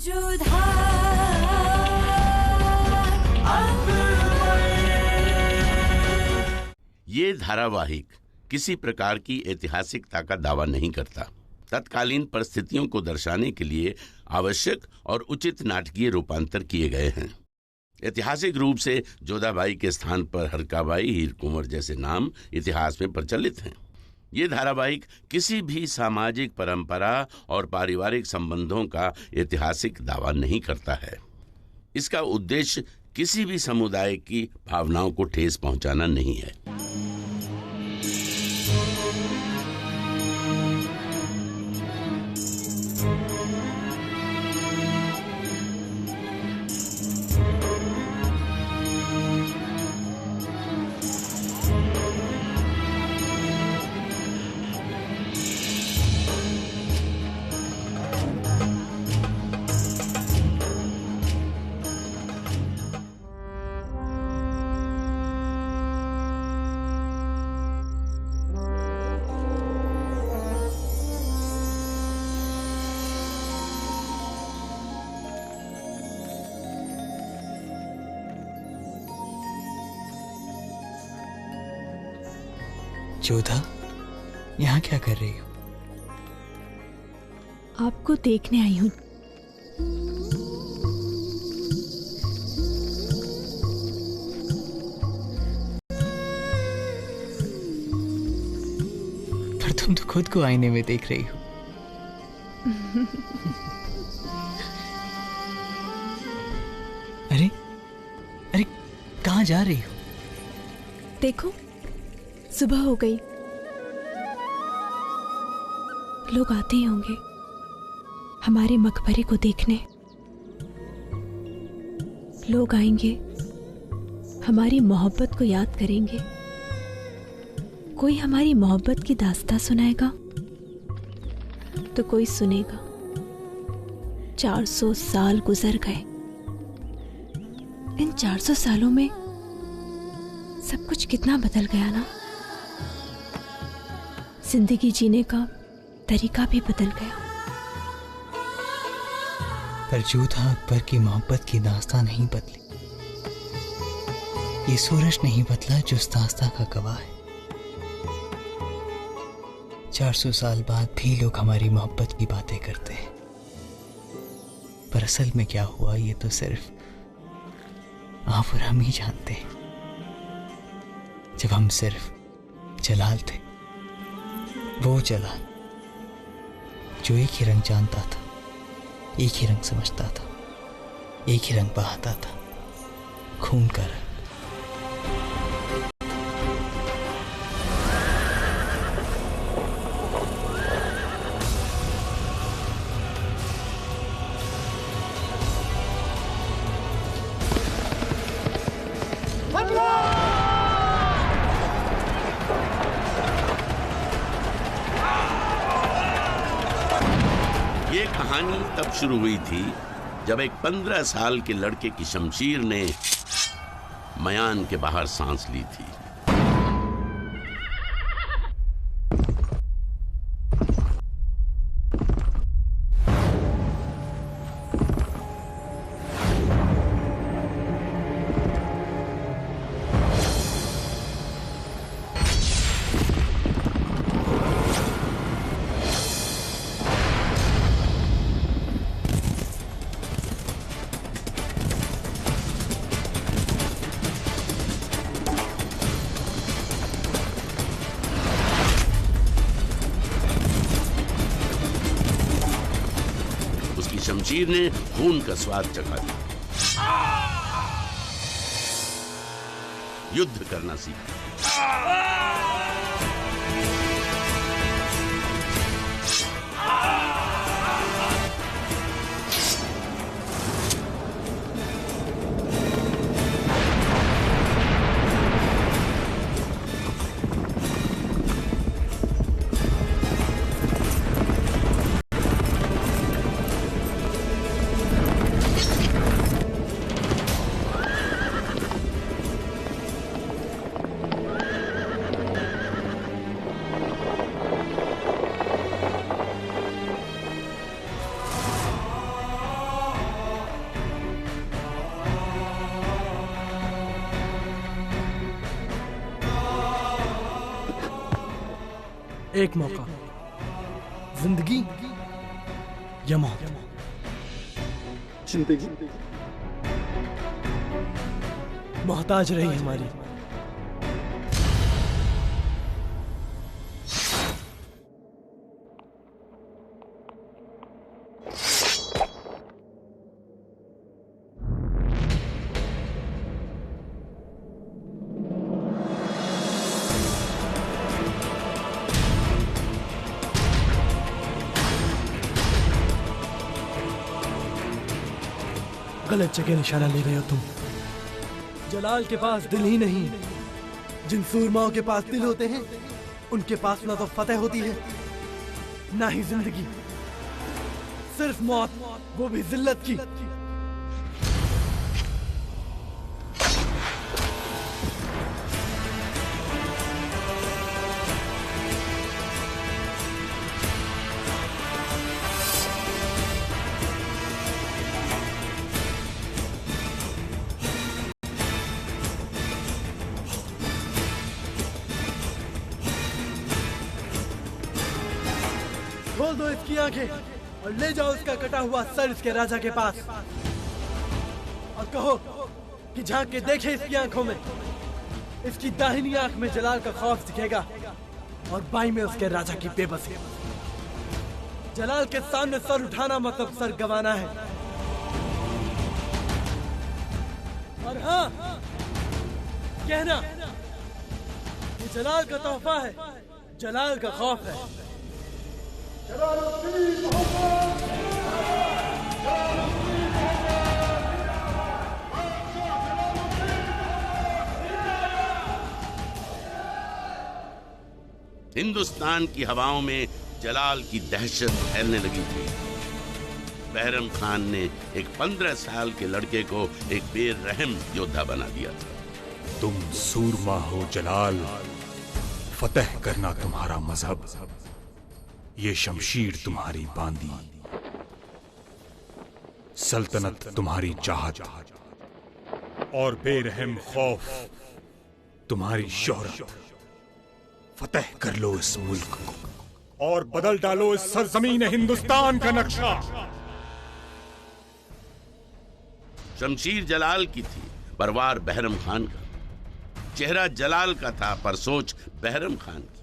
ये धारावाहिक किसी प्रकार की ऐतिहासिकता का दावा नहीं करता। तत्कालीन परिस्थितियों को दर्शाने के लिए आवश्यक और उचित नाटकीय रूपांतर किए गए हैं। ऐतिहासिक रूप से जोधाबाई के स्थान पर हरकाबाई, हीर कुंवर जैसे नाम इतिहास में प्रचलित हैं। ये धारावाहिक किसी भी सामाजिक परंपरा और पारिवारिक संबंधों का ऐतिहासिक दावा नहीं करता है। इसका उद्देश्य किसी भी समुदाय की भावनाओं को ठेस पहुंचाना नहीं है। जोधा, यहाँ क्या कर रही हो? आपको देखने आई हूँ। पर तुम तो खुद को आईने में देख रही हो। अरे अरे, कहाँ जा रही हो? देखो, सुबह हो गई। लोग आते ही होंगे हमारे मकबरे को देखने। लोग आएंगे, हमारी मोहब्बत को याद करेंगे। कोई हमारी मोहब्बत की दास्तां सुनाएगा तो कोई सुनेगा 400 साल गुजर गए। इन 400 सालों में सब कुछ कितना बदल गया ना। जिंदगी जीने का तरीका भी बदल गया। पर जोधा अकबर की मोहब्बत की दास्तां नहीं बदली। ये सूरज नहीं बदला जो उस दास्तां का गवाह है। 400 साल बाद भी लोग हमारी मोहब्बत की बातें करते हैं, पर असल में क्या हुआ ये तो सिर्फ आप और हम ही जानते हैं। जब हम सिर्फ जलाल थे, वो जलाल जो एक ही रंग जानता था, एक ही रंग समझता था, एक ही रंग बहाता था, खून का रंग। ये कहानी तब शुरू हुई थी जब एक 15 साल के लड़के की शमशीर ने मयान के बाहर सांस ली थी। शमशीर ने खून का स्वाद चखा दिया, युद्ध करना सीखा। एक मौका, जिंदगी या मौत। जिंदगी। मोहताज रही हमारी। गलत जगह निशाना ले रहे हो तुम। जलाल के पास दिल ही नहीं है। जिन सूरमाओं के पास दिल होते हैं उनके पास ना तो फतेह होती है ना ही जिंदगी, सिर्फ मौत, वो भी जिल्लत की। खोल दो इसकी आंखें और ले जाओ इसका कटा हुआ सर इसके राजा के पास और कहो कि झांक के देखे इसकी आंखों में। इसकी दाहिनी आंख में जलाल का खौफ दिखेगा और बाईं में उसके राजा की बेबसी। जलाल के सामने सर उठाना मतलब सर गंवाना है। और हाँ, कहना ये जलाल का तोहफा है, जलाल का खौफ है। हिंदुस्तान की हवाओं में जलाल की दहशत फैलने लगी थी। बहरम खान ने एक 15 साल के लड़के को एक बेरहम योद्धा बना दिया था। तुम सूरमा हो जलाल, फतेह करना तुम्हारा मजहब, ये शमशीर तुम्हारी बांदी, सल्तनत तुम्हारी चाहत और बेरहम खौफ तुम्हारी शोहरत। फतेह कर लो इस मुल्क को और बदल डालो इस सरजमीन हिंदुस्तान का नक्शा। शमशीर जलाल की थी, परवार बहरम खान का। चेहरा जलाल का था पर सोच बहरम खान की।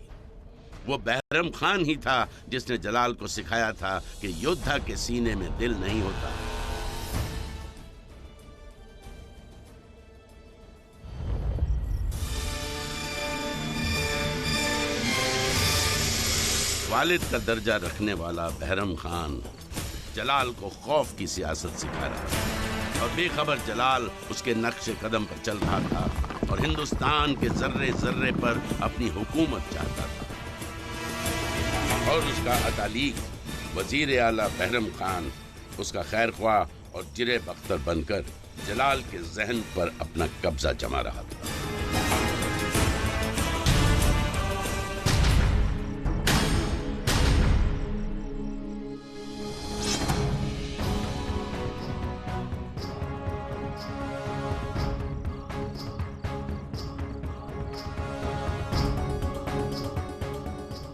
वो बहरम खान ही था जिसने जलाल को सिखाया था कि योद्धा के सीने में दिल नहीं होता। वालिद का दर्जा रखने वाला बहरम खान जलाल को खौफ की सियासत सिखा रहा था और बेखबर जलाल उसके नक्शे कदम पर चल रहा था और हिंदुस्तान के जर्रे जर्रे पर अपनी हुकूमत चाहता था। और उसका अतालीक वजीर आला बहरम खान उसका खैर ख्वाह और चिरे बख्तर बनकर जलाल के जहन पर अपना कब्जा जमा रहा था।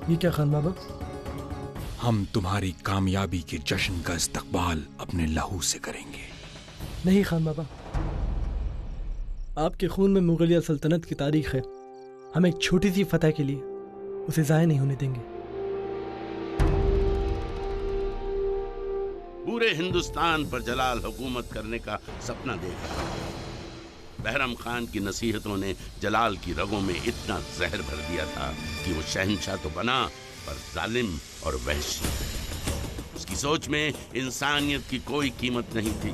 ये क्या खान बाबा? हम तुम्हारी कामयाबी के जश्न का इस्तकबाल अपने लहू से करेंगे। नहीं खान बाबा, आपके खून में मुगलिया सल्तनत की तारीख है। हम एक छोटी सी फतह के लिए उसे ज़ाया नहीं होने देंगे। पूरे हिंदुस्तान पर जलाल हुकूमत करने का सपना देख रहा था। बहरम खान की नसीहतों ने जलाल की रगों में इतना जहर भर दिया था कि वो शहंशाह तो बना पर जालिम और वहशी। उसकी सोच में इंसानियत की कोई कीमत नहीं थी।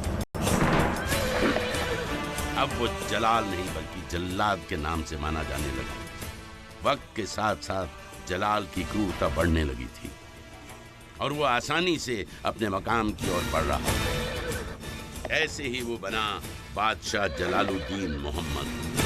अब वो जलाल नहीं बल्कि जल्लाद के नाम से माना जाने लगा। वक्त के साथ साथ जलाल की क्रूरता बढ़ने लगी थी और वो आसानी से अपने मकाम की ओर बढ़ रहा था। ऐसे ही वो बना बादशाह जलालुद्दीन मोहम्मद।